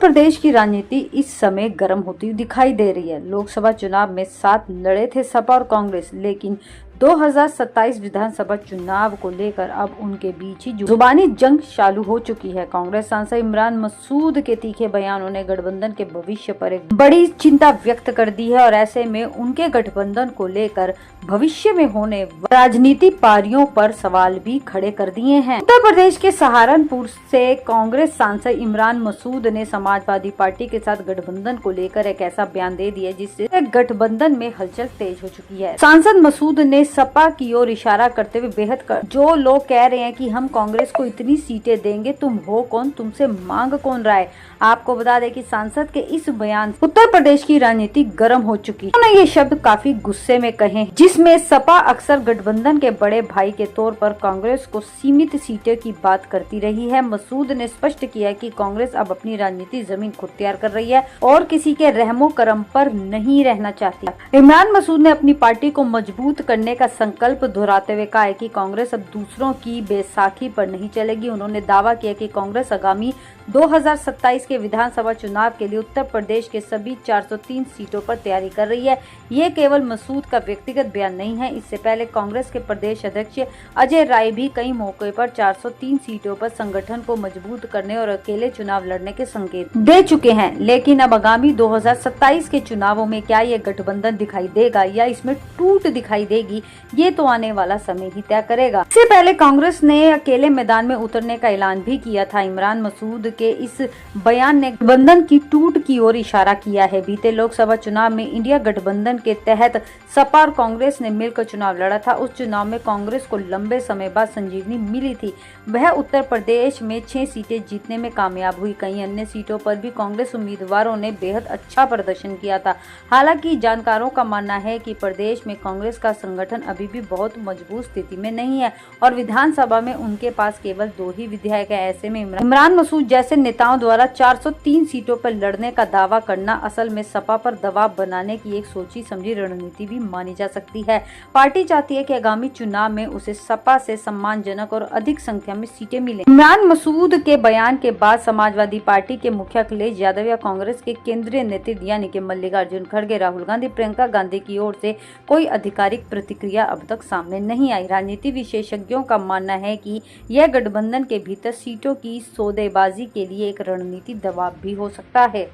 प्रदेश की राजनीति इस समय गर्म होती हुई दिखाई दे रही है। लोकसभा चुनाव में साथ लड़े थे सपा और कांग्रेस, लेकिन 2027 विधानसभा चुनाव को लेकर अब उनके बीच ही जुबानी जंग चालू हो चुकी है। कांग्रेस सांसद इमरान मसूद के तीखे बयानों ने गठबंधन के भविष्य पर एक बड़ी चिंता व्यक्त कर दी है और ऐसे में उनके गठबंधन को लेकर भविष्य में होने राजनीति पारियों पर सवाल भी खड़े कर दिए हैं। उत्तर प्रदेश के सहारनपुर से कांग्रेस सांसद इमरान मसूद ने समाजवादी पार्टी के साथ गठबंधन को लेकर एक ऐसा बयान दे दिया जिससे गठबंधन में हलचल तेज हो चुकी है। सांसद मसूद ने सपा की ओर इशारा करते हुए जो लोग कह रहे हैं कि हम कांग्रेस को इतनी सीटें देंगे, तुम हो कौन, तुमसे मांग कौन रहा है। आपको बता दें कि सांसद के इस बयान से उत्तर प्रदेश की राजनीति गर्म हो चुकी है। उन्होंने ये शब्द काफी गुस्से में कहे, जिसमें सपा अक्सर गठबंधन के बड़े भाई के तौर पर कांग्रेस को सीमित सीटें की बात करती रही है। मसूद ने स्पष्ट किया कि कांग्रेस अब अपनी राजनीति जमीन खुद तैयार कर रही है और किसी के रहमो करम पर नहीं रहना चाहती। इमरान मसूद ने अपनी पार्टी को मजबूत करने का संकल्प दोहराते हुए कहा है कि कांग्रेस अब दूसरों की बैसाखी पर नहीं चलेगी। उन्होंने दावा किया कि कांग्रेस आगामी 2027 के विधानसभा चुनाव के लिए उत्तर प्रदेश के सभी 403 सीटों पर तैयारी कर रही है। ये केवल मसूद का व्यक्तिगत बयान नहीं है। इससे पहले कांग्रेस के प्रदेश अध्यक्ष अजय राय भी कई मौके पर 403 सीटों पर संगठन को मजबूत करने और अकेले चुनाव लड़ने के संकेत दे चुके हैं। लेकिन अब आगामी 2027 के चुनावों में क्या ये गठबंधन दिखाई देगा या इसमें टूट दिखाई देगी, ये तो आने वाला समय ही तय करेगा। इससे पहले कांग्रेस ने अकेले मैदान में उतरने का ऐलान भी किया था। इमरान मसूद के इस बयान ने गठबंधन की टूट की ओर इशारा किया है। बीते लोकसभा चुनाव में इंडिया गठबंधन के तहत सपा और कांग्रेस ने मिलकर चुनाव लड़ा था। उस चुनाव में कांग्रेस को लंबे समय बाद संजीवनी मिली थी। वह उत्तर प्रदेश में 6 सीटें जीतने में कामयाब हुई। कई अन्य सीटों पर भी कांग्रेस उम्मीदवारों ने बेहद अच्छा प्रदर्शन किया था। हालांकि जानकारों का मानना है कि प्रदेश में कांग्रेस का संगठन अभी भी बहुत मजबूत स्थिति में नहीं है और विधानसभा में उनके पास केवल 2 ही विधायक है। ऐसे में इमरान मसूद जैसे नेताओं द्वारा 403 सीटों पर लड़ने का दावा करना असल में सपा पर दबाव बनाने की एक सोची समझी रणनीति भी मानी जा सकती है। पार्टी चाहती है कि आगामी चुनाव में उसे सपा से सम्मानजनक और अधिक संख्या में सीटें मिलें। इमरान मसूद के बयान के बाद समाजवादी पार्टी के मुखिया अखिलेश यादव या कांग्रेस के केंद्रीय नेतृत्व यानी कि मल्लिकार्जुन खड़गे, राहुल गांधी, प्रियंका गांधी की ओर से कोई आधिकारिक प्रतिक्रिया अब तक सामने नहीं आई। राजनीति विशेषज्ञों का मानना है कि यह गठबंधन के भीतर सीटों की सौदेबाजी के लिए एक रणनीति दबाव भी हो सकता है।